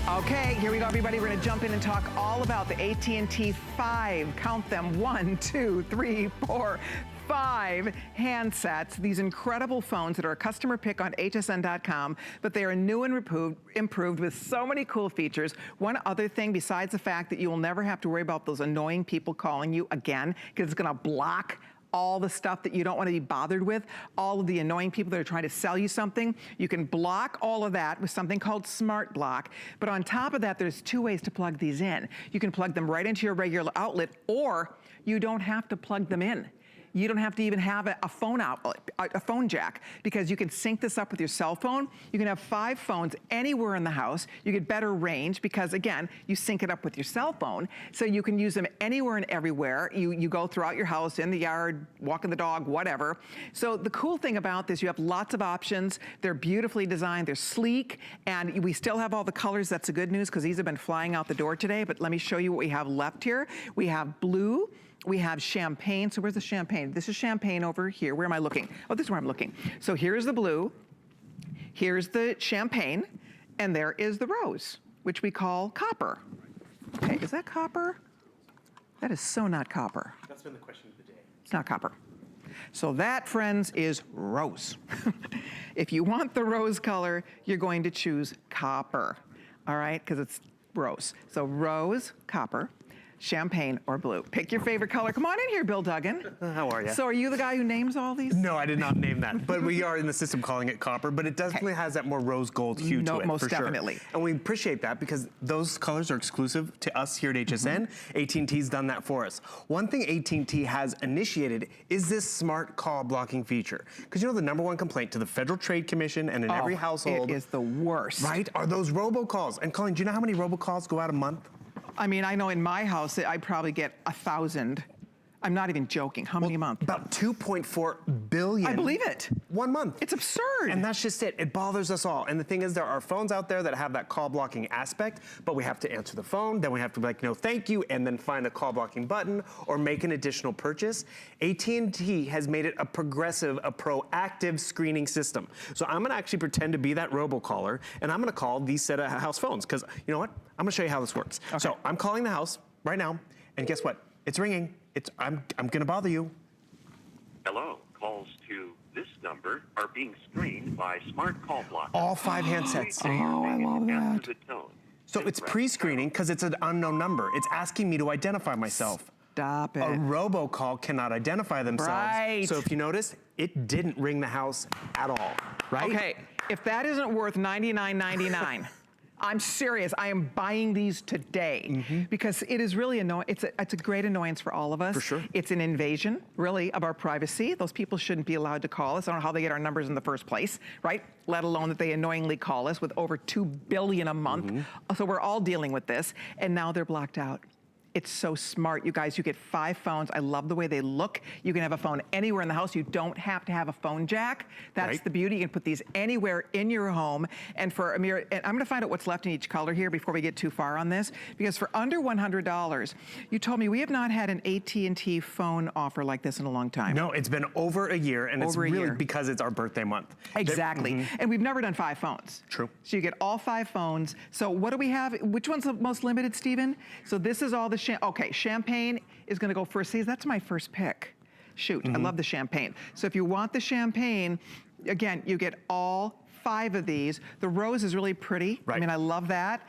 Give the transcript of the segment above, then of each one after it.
Okay, here we go, everybody. We're going to jump in and talk all about the AT&T 5, count them, 1, 2, 3, 4, 5 handsets, these incredible phones that are a customer pick on hsn.com, but they are new and improved with so many cool features. One other thing, besides the fact that you will never have to worry about those annoying people calling you again, because it's gonna block all the stuff that you don't want to be bothered with, all of the annoying people that are trying to sell you something. You can block all of that with something called Smart Block. But on top of that, there's 2 ways to plug these in. You can plug them right into your regular outlet, or you don't have to plug them in. You don't have to even have a phone outlet, a phone jack, because you can sync this up with your cell phone. You can have 5 phones anywhere in the house. You get better range because, again, you sync it up with your cell phone, so you can use them anywhere and everywhere. You go throughout your house, in the yard, walking the dog, whatever. So the cool thing about this, you have lots of options. They're beautifully designed, they're sleek, and we still have all the colors. That's the good news, because these have been flying out the door today, but let me show you what we have left here. We have blue, we have champagne. So where's the champagne? This is champagne over here. Where am I looking? Oh, this is where I'm looking. So here's the blue, here's the champagne, and there is the rose, which we call copper. Okay, is that copper? That is so not copper. That's been the question of the day. It's not copper. So that, friends, is rose. If you want the rose color, you're going to choose copper, all right? Because it's rose. So rose, copper, champagne, or blue. Pick your favorite color. Come on in here, Bill Duggan. How are you? So are you the guy who names all these? No, I did not name that, but we are in the system calling it copper, but it definitely has that more rose gold hue to it, most for definitely. Sure. And we appreciate that because those colors are exclusive to us here at HSN. AT&T's done that for us. One thing AT&T has initiated is this smart call blocking feature. Because you know the #1 complaint to the Federal Trade Commission and in every household. It is the worst. Right? Are those robocalls. And Colleen, do you know how many robocalls go out a month? I mean, I know in my house, I probably get 1,000. I'm not even joking. How many a month? About 2.4 billion. I believe it. 1 month. It's absurd. And that's just it. It bothers us all. And the thing is, there are phones out there that have that call blocking aspect, but we have to answer the phone, then we have to be like, no, thank you, and then find a call blocking button or make an additional purchase. AT&T has made it a progressive, a proactive screening system. So I'm gonna actually pretend to be that robocaller, and I'm gonna call these set of house phones, because you know what? I'm gonna show you how this works. Okay. So I'm calling the house right now, and guess what? It's ringing. I'm gonna bother you. Hello. Calls to this number are being screened by Smart Call Block. All 5 handsets. Oh, I love that. So it's pre-screening because it's an unknown number. It's asking me to identify myself. Stop it. A robocall cannot identify themselves. Right. So if you notice, it didn't ring the house at all, right? Okay, if that isn't worth $99.99, I'm serious, I am buying these today because it is really annoying. It's a great annoyance for all of us. For sure. It's an invasion, really, of our privacy. Those people shouldn't be allowed to call us. I don't know how they get our numbers in the first place, right? Let alone that they annoyingly call us with over 2 billion a month. So we're all dealing with this, and now they're blocked out. It's so smart, you guys. You get 5 phones. I love the way they look. You can have a phone anywhere in the house. You don't have to have a phone jack. That's the beauty. You can put these anywhere in your home. And for Amir, and I'm gonna find out what's left in each color here before we get too far on this, because for under $100, you told me we have not had an AT&T phone offer like this in a long time. No, it's been over a year, and it's really because it's our birthday month. Exactly. And we've never done 5 phones. True. So you get all 5 phones. So what do we have? Which one's the most limited, Stephen? So this is all the okay, champagne is gonna go first. See, that's my first pick. Shoot, I love the champagne. So if you want the champagne, again, you get all 5 of these. The rose is really pretty. I mean, I love that.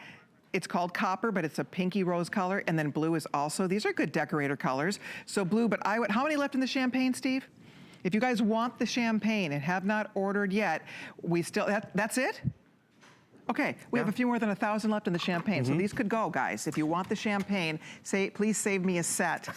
It's called copper, but it's a pinky rose color, and then blue is also, these are good decorator colors. So blue, but I would, how many left in the champagne, Steve? If you guys want the champagne and have not ordered yet, we still, that's it? Okay, we have a few more than 1,000 left in the champagne, so these could go, guys. If you want the champagne, please save me a set.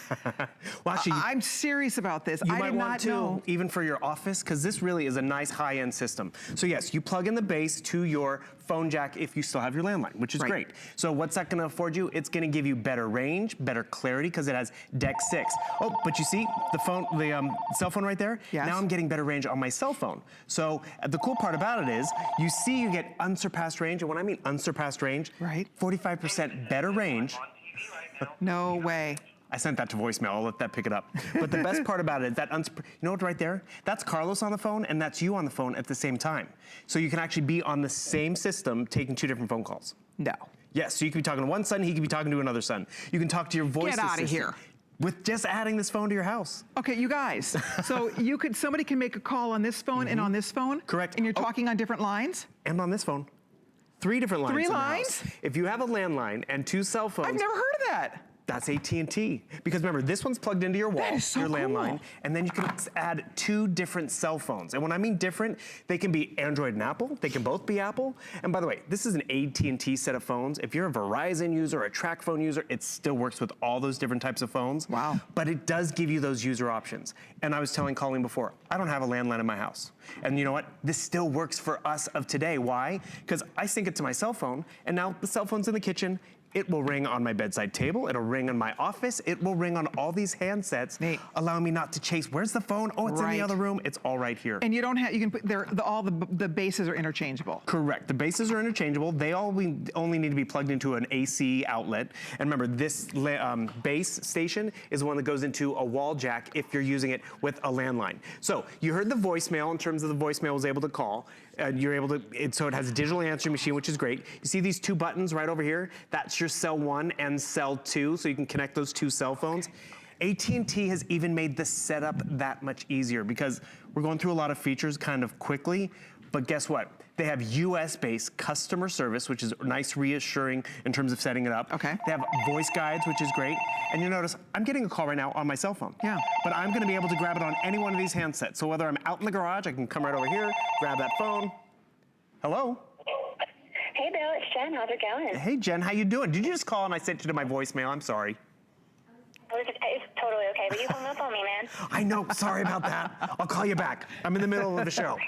Well, actually, I'm serious about this. You I might did want not to, know. even for your office, because this really is a nice high-end system. So yes, you plug in the base to your phone jack if you still have your landline, which is great. So what's that gonna afford you? It's gonna give you better range, better clarity, because it has DECT 6. Oh, but you see the phone, the cell phone right there? Yes. Now I'm getting better range on my cell phone. So the cool part about it is, you see you get unsurpassed range, and when I mean unsurpassed range, 45% better range. No way. I sent that to voicemail, I'll let that pick it up. But the best part about it is that, you know what right there? That's Carlos on the phone and that's you on the phone at the same time. So you can actually be on the same system taking 2 different phone calls. No. Yes, so you can be talking to one son, he can be talking to another son. You can talk to your voice Get out of assistant here. with just adding this phone to your house. Okay, you guys. So somebody can make a call on this phone and on this phone? Correct. And you're talking on different lines? And on this phone. 3 different lines. 3 in the lines? house. If you have a landline and 2 cell phones. I've never heard of that. That's AT&T. Because remember, this one's plugged into your wall, That is so your cool. landline, and then you can add 2 different cell phones. And when I mean different, they can be Android and Apple. They can both be Apple. And by the way, this is an AT&T set of phones. If you're a Verizon user or a track phone user, it still works with all those different types of phones. Wow. But it does give you those user options. And I was telling Colleen before, I don't have a landline in my house. And you know what? This still works for us of today. Why? Because I sync it to my cell phone, and now the cell phone's in the kitchen. It will ring on my bedside table. It'll ring in my office. It will ring on all these handsets, Neat. allowing me not to chase, where's the phone? Oh, it's in Right. the other room. It's all right here. And you don't have, you can put, all the bases are interchangeable. Correct. The bases are interchangeable. They only need to be plugged into an AC outlet. And remember, this base station is one that goes into a wall jack if you're using it with a landline. So you heard the voicemail in terms of the voicemail was able to call. You're able to, so it has a digital answering machine, which is great. You see these 2 buttons right over here? That's your cell 1 and cell 2, so you can connect those 2 cell phones. AT&T has even made the setup that much easier because we're going through a lot of features kind of quickly, but guess what? They have US-based customer service, which is nice, reassuring in terms of setting it up. Okay. They have voice guides, which is great. And you'll notice, I'm getting a call right now on my cell phone. Yeah. But I'm gonna be able to grab it on any one of these handsets. So whether I'm out in the garage, I can come right over here, grab that phone. Hello? Hey, Bill, it's Jen. How's it going? Hey, Jen, how you doing? Did you just call and I sent you to my voicemail? I'm sorry. It's totally okay, but you hung up on me, man. I know, sorry about that. I'll call you back. I'm in the middle of a show.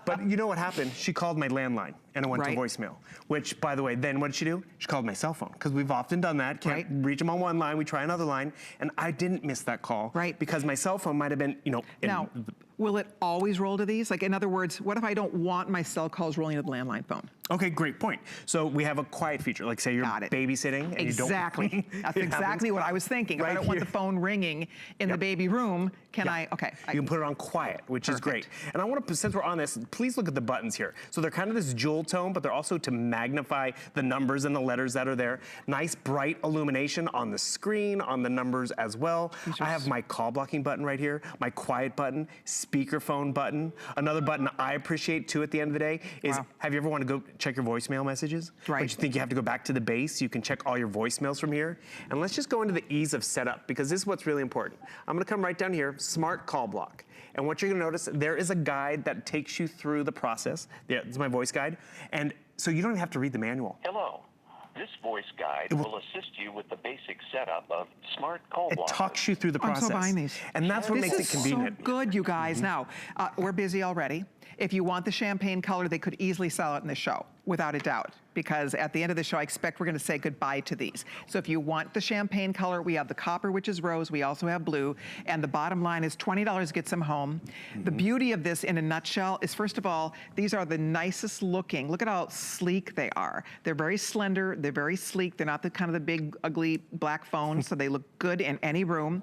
But you know what happened? She called my landline and it went Right. to voicemail, which by the way, then what did she do? She called my cell phone because we've often done that. Can't reach them on one line, we try another line. And I didn't miss that call. Right. Because my cell phone might've been, you know. Now, will it always roll to these? Like, in other words, what if I don't want my cell calls rolling to the landline phone? Okay, great point. So we have a quiet feature, like say you're Got it. babysitting and Exactly. you don't. That's It exactly happens. what I was thinking. If I Right don't want here. the phone ringing in the baby room, can Yeah. I? Okay. You can put it on quiet, which is great. And I want to, since we're on this, please look at the buttons here. So they're kind of this jewel tone, but they're also to magnify the numbers and the letters that are there. Nice bright illumination on the screen, on the numbers as well. I have my call blocking button right here, my quiet button, speakerphone button. Another button I appreciate too at the end of the day is, have you ever want to go check your voicemail messages? Right. But you think you have to go back to the base, you can check all your voicemails from here. And let's just go into the ease of setup because this is what's really important. I'm gonna come right down here, smart call block. And what you're gonna notice, there is a guide that takes you through the process. Yeah, it's my voice guide. And so you don't even have to read the manual. Hello. This voice guide will assist you with the basic setup of smart call It blockers. talks you through the I'm process. so buying these. And that's what This makes is it convenient. so good, you guys. Now, we're busy already. If you want the champagne color, they could easily sell it in the show, without a doubt, because at the end of the show, I expect we're gonna say goodbye to these. So if you want the champagne color, we have the copper, which is rose. We also have blue. And the bottom line is $20 gets them home. The beauty of this in a nutshell is, first of all, these are the nicest looking. Look at how sleek they are. They're very slender, they're very sleek. They're not the kind of the big, ugly black phones, so they look good in any room.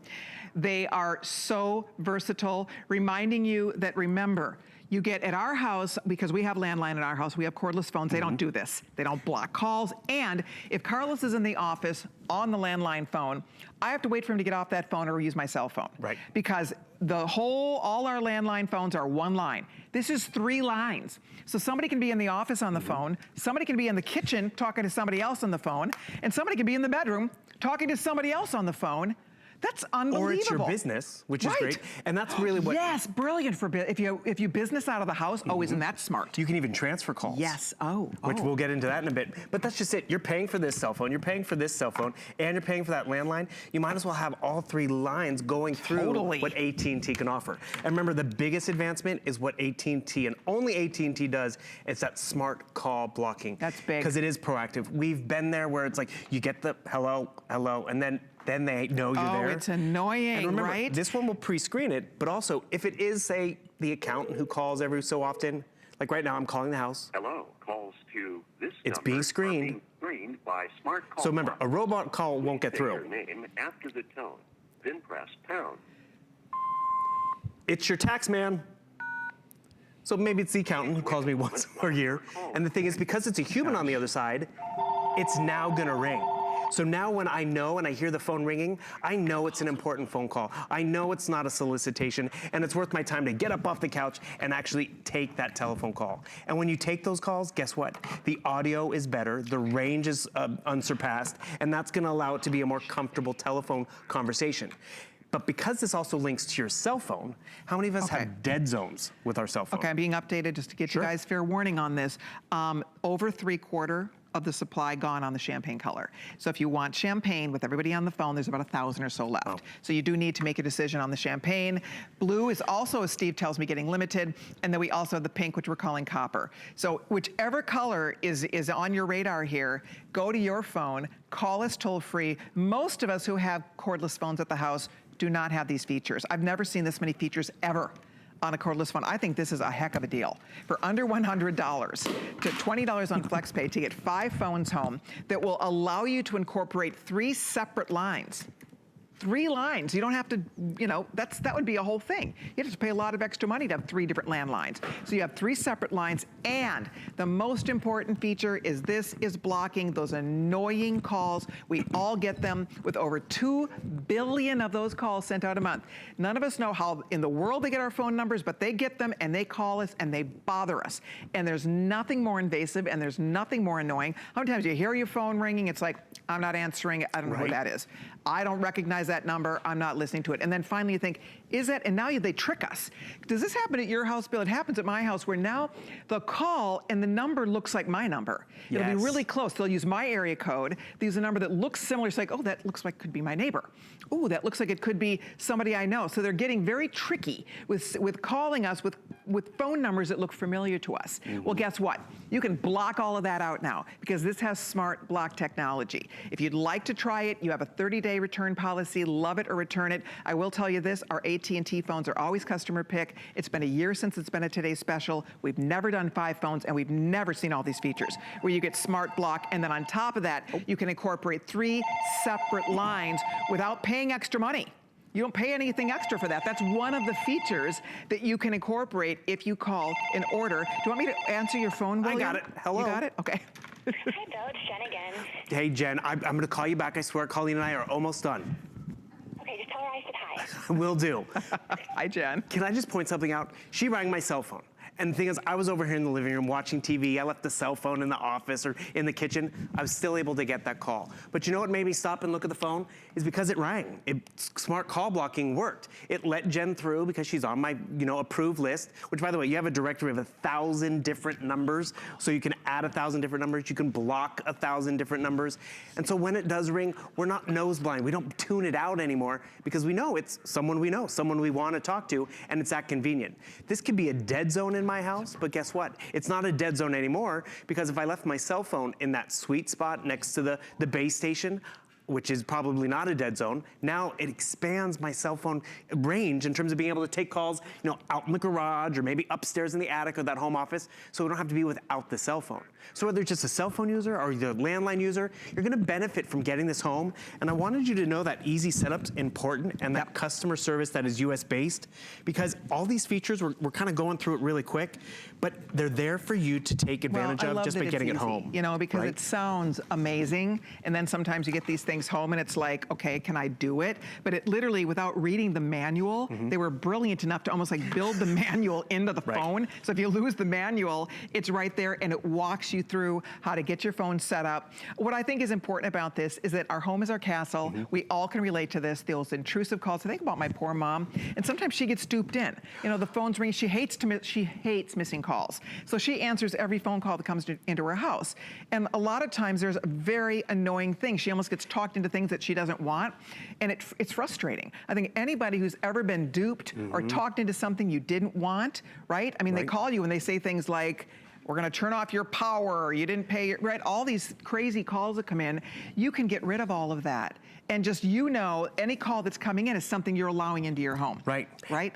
They are so versatile, reminding you that, remember, you get at our house, because we have landline in our house, we have cordless phones, they don't do this. They don't block calls. And if Carlos is in the office on the landline phone, I have to wait for him to get off that phone or use my cell phone. Right. Because all our landline phones are one line. This is 3 lines. So somebody can be in the office on the phone, somebody can be in the kitchen talking to somebody else on the phone, and somebody can be in the bedroom talking to somebody else on the phone. That's unbelievable. Or it's your business, which is Right. great. And that's really what. Yes, brilliant for if you business out of the house. Oh, isn't that smart? You can even transfer calls. Yes. Which we'll get into that in a bit. But that's just it. You're paying for this cell phone, you're paying for this cell phone, and you're paying for that landline. You might as well have all 3 lines going through Totally. what AT&T can offer. And remember, the biggest advancement is what AT&T and only AT&T does. It's that smart call blocking. That's big. Because it is proactive. We've been there where it's like you get the hello, and then they know you're there. Oh, it's annoying, and remember, right? this one will pre-screen it, but also if it is, say, the accountant who calls every so often, like right now I'm calling the house. Hello. Calls to this It's number being are screened. being screened by smart call So remember, a blockers. robot call won't get Say through. your name after the tone, then press pound. It's your tax man. So maybe it's the accountant who calls me once a year. And the thing is, because it's a human on the other side, it's now gonna ring. So now when I know and I hear the phone ringing, I know it's an important phone call. I know it's not a solicitation, and it's worth my time to get up off the couch and actually take that telephone call. And when you take those calls, guess what? The audio is better, the range is unsurpassed, and that's gonna allow it to be a more comfortable telephone conversation. But because this also links to your cell phone, how many of us have dead zones with our cell phone? Okay, I'm being updated just to get you guys fair warning on this. Over 3/4 of the supply gone on the champagne color. So if you want champagne with everybody on the phone, there's about 1,000 or so left. So you do need to make a decision on the champagne. Blue is also, as Steve tells me, getting limited. And then we also have the pink, which we're calling copper. So whichever color is on your radar here, go to your phone, call us toll free. Most of us who have cordless phones at the house do not have these features. I've never seen this many features ever on a cordless phone. I think this is a heck of a deal. For under $100 to $20 on FlexPay to get 5 phones home that will allow you to incorporate 3 separate lines. 3 lines. You don't have to, you know, that would be a whole thing. You have to pay a lot of extra money to have 3 different landlines. So you have 3 separate lines, and the most important feature is this is blocking those annoying calls. We all get them with over 2 billion of those calls sent out a month. None of us know how in the world they get our phone numbers, but they get them and they call us and they bother us. And there's nothing more invasive and there's nothing more annoying. How many times you hear your phone ringing, it's like, I'm not answering it, I don't know who that is. I don't recognize that number, I'm not listening to it. And then finally you think, is that, and now they trick us. Does this happen at your house, Bill? It happens at my house where now the call and the number looks like my number. It'll be really close. They'll use my area code. They use a number that looks similar. It's like, oh, that looks like could be my neighbor. Oh, that looks like it could be somebody I know. So they're getting very tricky with calling us with phone numbers that look familiar to us. Well, guess what? You can block all of that out now because this has smart block technology. If you'd like to try it, you have a 30-day return policy. Love it or return it. I will tell you this, our AT&T phones are always customer pick. It's been a year since it's been a Today Special. We've never done 5 phones and we've never seen all these features where you get smart block, and then on top of that, you can incorporate 3 separate lines without paying extra money. You don't pay anything extra for that. That's one of the features that you can incorporate if you call an order. Do you want me to answer your phone, William? I got it. Hello. You got it? Okay. Hi, Bill. It's Jen again. Hey, Jen, I'm going to call you back. I swear, Colleen and I are almost done. Okay, just tell her I said hi. Will do. Hi, Jen. Can I just point something out? She rang my cell phone. And the thing is, I was over here in the living room watching TV. I left the cell phone in the office or in the kitchen. I was still able to get that call. But you know what made me stop and look at the phone? Is because it rang. Smart call blocking worked. It let Jen through because she's on my, approved list, which, by the way, you have a directory of 1,000 different numbers. So you can add 1,000 different numbers. You can block 1,000 different numbers. And so when it does ring, we're not nose blind. We don't tune it out anymore because we know it's someone we know, someone we want to talk to, and it's that convenient. This could be a dead zone in my house, but guess what? It's not a dead zone anymore because if I left my cell phone in that sweet spot next to the base station, which is probably not a dead zone, now it expands my cell phone range in terms of being able to take calls, out in the garage or maybe upstairs in the attic or that home office, so we don't have to be without the cell phone. So whether it's just a cell phone user or the landline user, you're gonna benefit from getting this home. And I wanted you to know that easy setup's important and that customer service that is US based, because all these features, we're kind of going through it really quick, but they're there for you to take advantage of just by getting it home. Because it sounds amazing, and then sometimes you get these things home and it's like, okay, can I do it? But it literally, without reading the manual, they were brilliant enough to almost like build the manual into the phone. So if you lose the manual, it's right there and it walks you through how to get your phone set up. What I think is important about this is that our home is our castle. We all can relate to this. Those intrusive calls. I think about my poor mom, and sometimes she gets duped in. The phone's ringing. She hates missing calls. So she answers every phone call that comes into her house. And a lot of times there's a very annoying thing. She almost gets talked into things that she doesn't want, and it's frustrating. I think anybody who's ever been duped or talked into something you didn't want, right? I mean, they call you and they say things like, we're gonna turn off your power, you didn't pay, right? All these crazy calls that come in, you can get rid of all of that. And just, any call that's coming in is something you're allowing into your home. Right.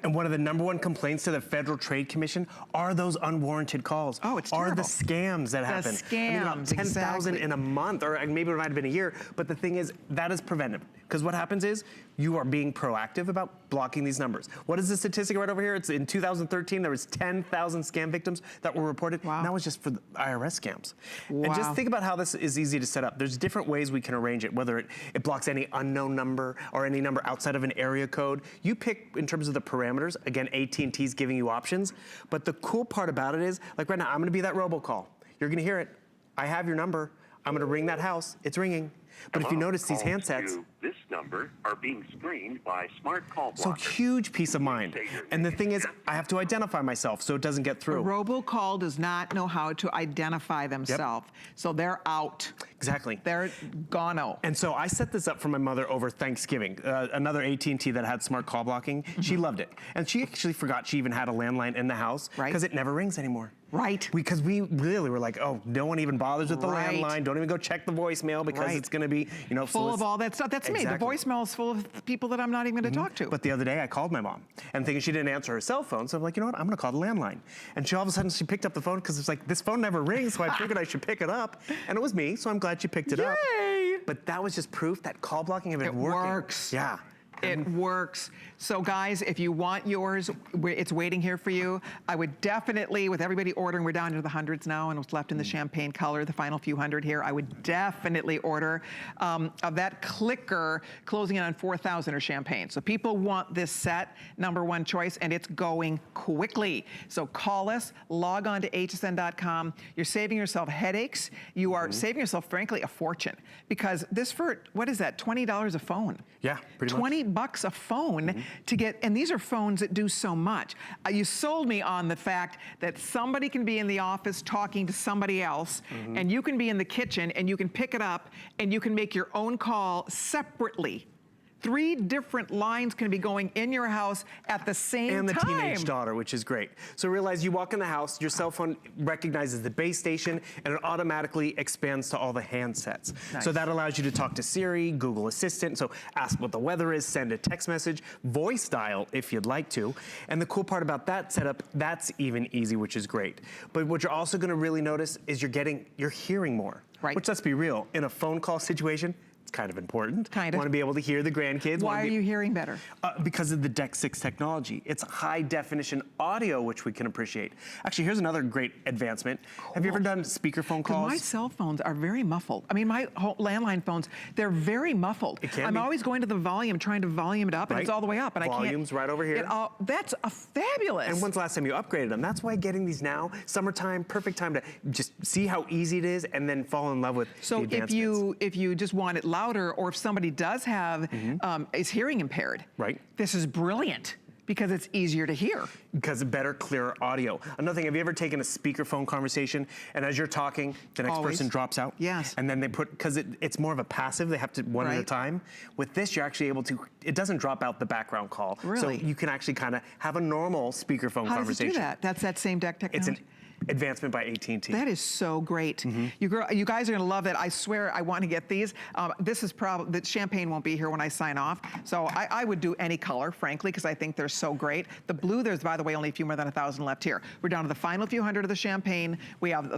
And one of the #1 complaints to the Federal Trade Commission are those unwarranted calls. Oh, it's terrible. Are the scams that happen. The scams, about 10,000 in a month, or maybe it might have been a year, but the thing is, that is preventive. Because what happens is, you are being proactive about blocking these numbers. What is the statistic right over here? It's in 2013, there was 10,000 scam victims that were reported. And that was just for the IRS scams. And Wow. just think about how this is easy to set up. There's different ways we can arrange it, whether it blocks any unknown number or any number outside of an area code. You pick in terms of the parameters. Again, AT&T's giving you options. But the cool part about it is, like right now, I'm gonna be that robocall. You're gonna hear it. I have your number. I'm gonna ring that house. It's ringing. But if you notice these Calls handsets, to this number are being screened by smart call so blockers. huge peace of mind. And the thing is, I have to identify myself so it doesn't get A through. robocall does not know how to identify themselves. So they're out. Exactly. They're gone-o. And so I set this up for my mother over Thanksgiving. Another AT&T that had smart call blocking, she loved it. And she actually forgot she even had a landline in the house Right. because it never rings anymore. Right. Because we really were like, oh, no one even bothers with the Right. landline. Don't even go check the voicemail because Right. it's going to be, you know, Full of all that stuff. That's me. The Exactly. voicemail is full of people that I'm not even going to talk to. But the other day I called my mom and thinking she didn't answer her cell phone. So I'm like, you know what? I'm going to call the landline. And she all of a sudden she picked up the phone because it's like, this phone never rings. So I figured I should pick it up. And it was me. So I'm glad she picked it up. Yay! But that was just proof that call blocking had been It working. works. Yeah. It works. So guys, if you want yours, it's waiting here for you. I would definitely, with everybody ordering, we're down into the hundreds now and what's left in the champagne color, the final few hundred here, I would definitely order of that clicker closing in on 4,000 or champagne. So people want this set, #1 choice, and it's going quickly. So call us, log on to hsn.com. You're saving yourself headaches. You are saving yourself, frankly, a fortune because this for, what is that, $20 a phone? Yeah, pretty much. $20 a phone to get, and these are phones that do so much. You sold me on the fact that somebody can be in the office talking to somebody else, and you can be in the kitchen and you can pick it up and you can make your own call separately. 3 different lines can be going in your house at the same time. And the teenage daughter, which is great. So realize you walk in the house, your cell phone recognizes the base station, and it automatically expands to all the handsets. Nice. So that allows you to talk to Siri, Google Assistant, so ask what the weather is, send a text message, voice dial if you'd like to. And the cool part about that setup, that's even easy, which is great. But what you're also gonna really notice is you're hearing more. Right. Which, let's be real, in a phone call situation, it's kind of important. Kind of. Want to be able to hear the grandkids. Why are you hearing better? Because of the DECT 6 technology. It's high definition audio, which we can appreciate. Actually, here's another great advancement. Have you ever done speakerphone calls? My cell phones are very muffled. I mean, my whole landline phones, they're very muffled. It can I'm be. always going to the volume, trying to volume it up, and Right. it's all the way up, and Volume's I can't. right over here. That's a fabulous. And when's the last time you upgraded them? That's why getting these now, summertime, perfect time to just see how easy it is and then fall in love with the So advancements. if you just want it louder, or if somebody does have is hearing impaired, Right. This is brilliant because it's easier to hear. Because of better, clearer audio. Another thing, have you ever taken a speakerphone conversation and as you're talking, the next Always. person drops out? Yes. And then they put, because it's more of a passive, they have to one at a Right. time. With this, you're actually able to, it doesn't drop out the baground call. Really? So you can actually kind of have a normal speakerphone How conversation. does it do that? That's that same DECT technology? It's an advancement by AT&T. That is so great. You guys are gonna love it. I swear I want to get these. This is probably, the champagne won't be here when I sign off. So I would do any color, frankly, because I think they're so great. The blue, there's, by the way, only a few more than 1,000 left here. We're down to the final few hundred of the champagne. We have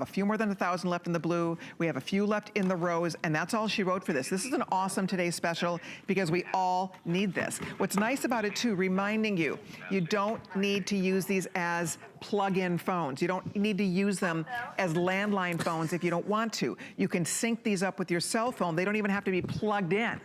a few more than 1,000 left in the blue. We have a few left in the rose, and that's all she wrote for this. This is an awesome today's special because we all need this. What's nice about it too, reminding you, you don't need to use these as plug-in phones. You don't need to use them as landline phones if you don't want to. You can sync these up with your cell phone. They don't even have to be plugged in.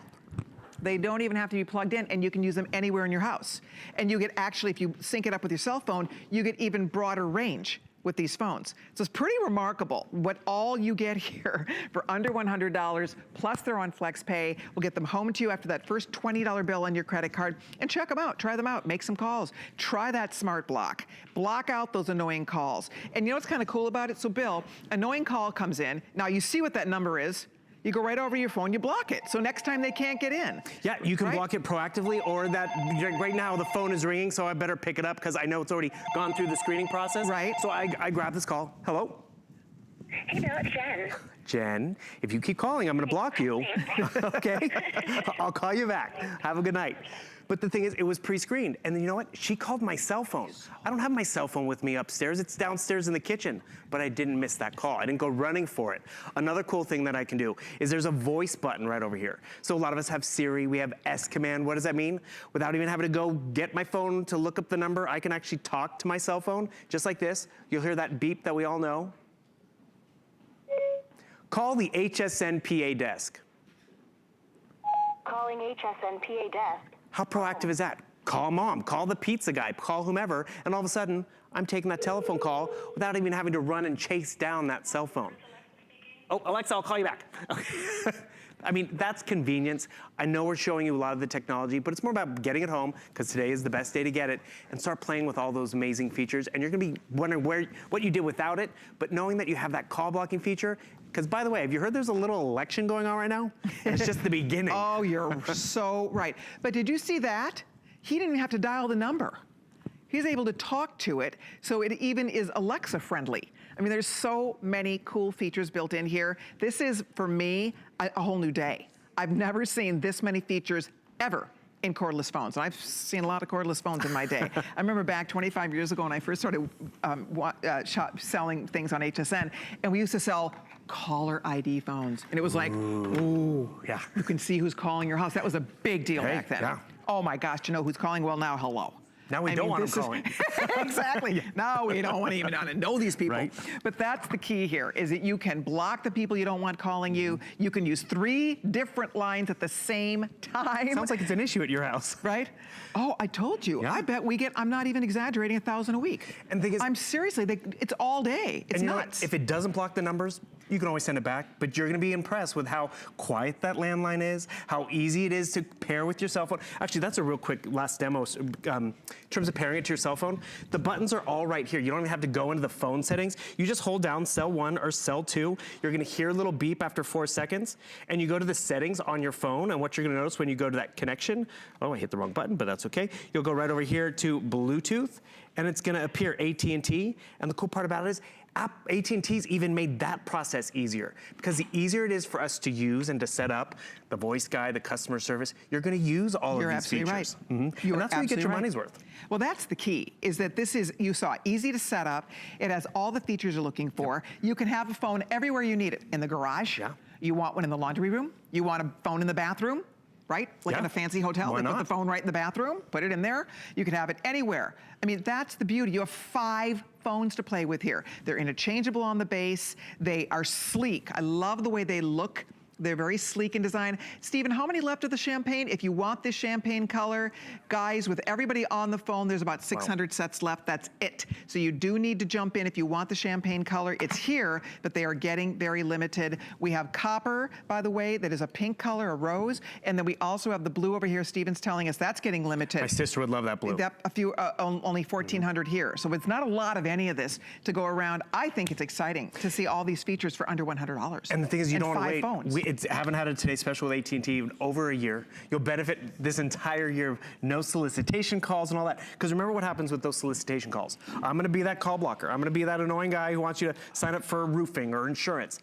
They don't even have to be plugged in, and you can use them anywhere in your house. And you get actually, if you sync it up with your cell phone, you get even broader range with these phones. So it's pretty remarkable what all you get here for under $100, plus they're on FlexPay. We'll get them home to you after that first $20 bill on your credit card. And check them out, try them out, make some calls. Try that smart block. Block out those annoying calls. And you know what's kind of cool about it? So Bill, annoying call comes in. Now you see what that number is. You go right over your phone, you block it. So next time they can't get in. Yeah, you can Right? block it proactively, or that right now the phone is ringing, so I better pick it up because I know it's already gone through the screening process. Right. So I grab this call. Hello? Hey, Bill, it's Jen. Jen, if you keep calling, I'm gonna block you, okay? I'll call you back. Have a good night. But the thing is, it was pre-screened. And then you know what? She called my cell phone. I don't have my cell phone with me upstairs. It's downstairs in the kitchen. But I didn't miss that call. I didn't go running for it. Another cool thing that I can do is there's a voice button right over here. So a lot of us have Siri, we have S command. What does that mean? Without even having to go get my phone to look up the number, I can actually talk to my cell phone, just like this. You'll hear that beep that we all know. Call the HSN PA desk. Calling HSN PA desk. How proactive is that? Call mom, call the pizza guy, call whomever, and all of a sudden, I'm taking that telephone call without even having to run and chase down that cell phone. Oh, Alexa, I'll call you back. I mean, that's convenience. I know we're showing you a lot of the technology, but it's more about getting it home, because today is the best day to get it, and start playing with all those amazing features. And you're gonna be wondering what you did without it, but knowing that you have that call blocking feature, because by the way, have you heard there's a little election going on right now? And it's just the beginning. Oh, you're so right. But did you see that? He didn't have to dial the number. He's able to talk to it, so it even is Alexa friendly. I mean, there's so many cool features built in here. This is, for me, a whole new day. I've never seen this many features ever in cordless phones. And I've seen a lot of cordless phones in my day. I remember back 25 years ago when I first started selling things on HSN, and we used to sell caller ID phones. And it was like, ooh, yeah. You can see who's calling your house. That was a big deal back then. Yeah. Oh my gosh, to know who's calling? Well, now, hello. Now we don't want them calling. Exactly. Yeah. Now we don't want to even know these people. Right. But that's the key here, is that you can block the people you don't want calling you. You can use 3 different lines at the same time. Sounds like it's an issue at your house. Right? Oh, I told you. Yeah. I bet we get, I'm not even exaggerating, 1,000 a week. And the thing is, I'm seriously, it's all day. It's and you know nuts. what? If it doesn't block the numbers, you can always send it back, but you're gonna be impressed with how quiet that landline is, how easy it is to pair with your cell phone. Actually, that's a real quick last demo. In terms of pairing it to your cell phone, the buttons are all right here. You don't even have to go into the phone settings. You just hold down cell 1 or cell 2. You're gonna hear a little beep after 4 seconds, and you go to the settings on your phone, and what you're gonna notice when you go to that connection, oh, I hit the wrong button, but that's okay. You'll go right over here to Bluetooth, and it's gonna appear AT&T, and the cool part about it is AT&T's even made that process easier, because the easier it is for us to use and to set up the voice guy, the customer service, you're gonna use all of these features. Right. Mm-hmm. And that's where you get your money's worth. Well, that's the key, is that this is, you saw, easy to set up. It has all the features you're looking for. Yep. You can have a phone everywhere you need it. In the garage, yeah. You want one in the laundry room, you want a phone in the bathroom, right? Like in a fancy hotel, they put the phone right in the bathroom, put it in there. You can have it anywhere. I mean, that's the beauty. You have 5 phones to play with here. They're interchangeable on the base. They are sleek. I love the way they look. They're very sleek in design. Stephen, how many left of the champagne? If you want this champagne color, guys, with everybody on the phone, there's about 600 sets left. That's it. So you do need to jump in if you want the champagne color. It's here, but they are getting very limited. We have copper, by the way, that is a pink color, a rose. And then we also have the blue over here. Stephen's telling us that's getting limited. My sister would love that blue. Only 1,400 here. So it's not a lot of any of this to go around. I think it's exciting to see all these features for under $100. And the thing is, you don't want to wait. Phones. Haven't had a Today Special with AT&T in over a year. You'll benefit this entire year of no solicitation calls and all that. Because remember what happens with those solicitation calls. I'm gonna be that call blocker. I'm gonna be that annoying guy who wants you to sign up for roofing or insurance.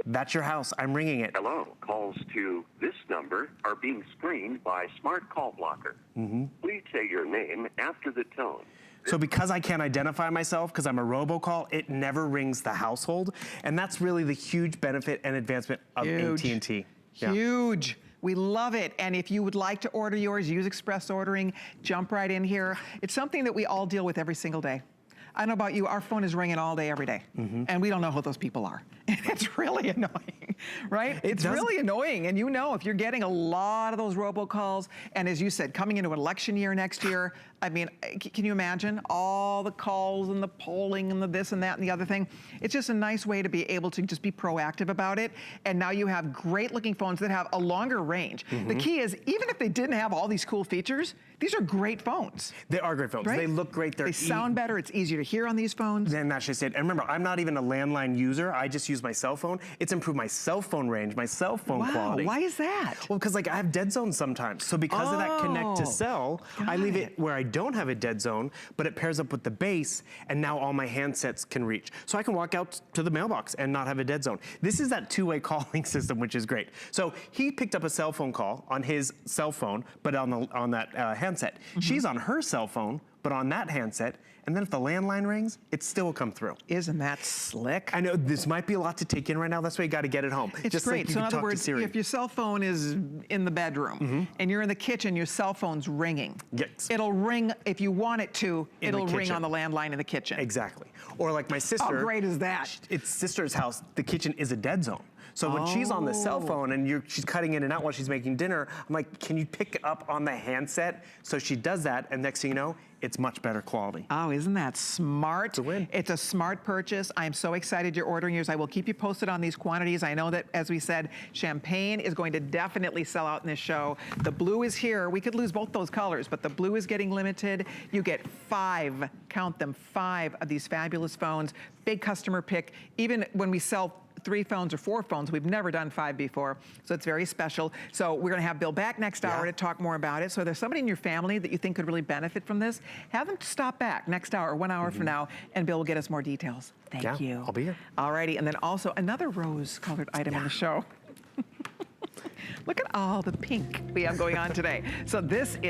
That's your house. I'm ringing it. Hello. Calls to this number are being screened by Smart Call Blocker. Mm-hmm. Please say your name after the tone. So because I can't identify myself, because I'm a robocall, it never rings the household. And that's really the huge benefit and advancement of AT&T. Yeah. Huge. We love it. And if you would like to order yours, use express ordering, jump right in here. It's something that we all deal with every single day. I don't know about you, our phone is ringing all day, every day. Mm-hmm. And we don't know who those people are. It's really annoying, right? It's really annoying. And you know, if you're getting a lot of those robocalls, and as you said, coming into an election year next year, I mean, can you imagine all the calls and the polling and the this and that and the other thing? It's just a nice way to be able to just be proactive about it. And now you have great looking phones that have a longer range. Mm-hmm. The key is, even if they didn't have all these cool features, these are great phones. They are great phones. Right? They look great. They sound better. It's easier to hear on these phones. Then that's just it. And remember, I'm not even a landline user. I just use my cell phone. It's improved my cell phone range, my cell phone quality. Why is that? Well, because like I have dead zones sometimes. So because of that ConnecttoCell, I leave it where I don't have a dead zone, but it pairs up with the base, and now all my handsets can reach. So I can walk out to the mailbox and not have a dead zone. This is that two-way calling system, which is great. So he picked up a cell phone call on his cell phone, but on that handset. She's on her cell phone, but on that handset, and then if the landline rings, it still will come through. Isn't that slick? I know this might be a lot to take in right now. That's why you got to get it home. It's just great. Like you so in can other talk words, to Siri. if your cell phone is in the bedroom and you're in the kitchen, your cell phone's ringing. Yes. It'll ring if you want it to. In the it'll ring kitchen. on the landline in the kitchen. Exactly. Or like my sister. How great is that? It's sister's house. The kitchen is a dead zone. So when she's on the cell phone and she's cutting in and out while she's making dinner, I'm like, can you pick up on the handset? So she does that, and next thing you know, it's much better quality. Oh, isn't that smart? It's a win. It's a smart purchase. I'm so excited you're ordering yours. I will keep you posted on these quantities. I know that, as we said, champagne is going to definitely sell out in this show. The blue is here. We could lose both those colors, but the blue is getting limited. You get 5, count them, 5 of these fabulous phones. Big customer pick. Even when we sell 3 phones or 4 phones. We've never done 5 before, so it's very special. So we're gonna have Bill back next hour to talk more about it. So if there's somebody in your family that you think could really benefit from this, have them stop back next hour, 1 hour from now, and Bill will get us more details. Thank you. I'll be here. Alrighty, and then also another rose-colored item in the show. Look at all the pink we have going on today. So this is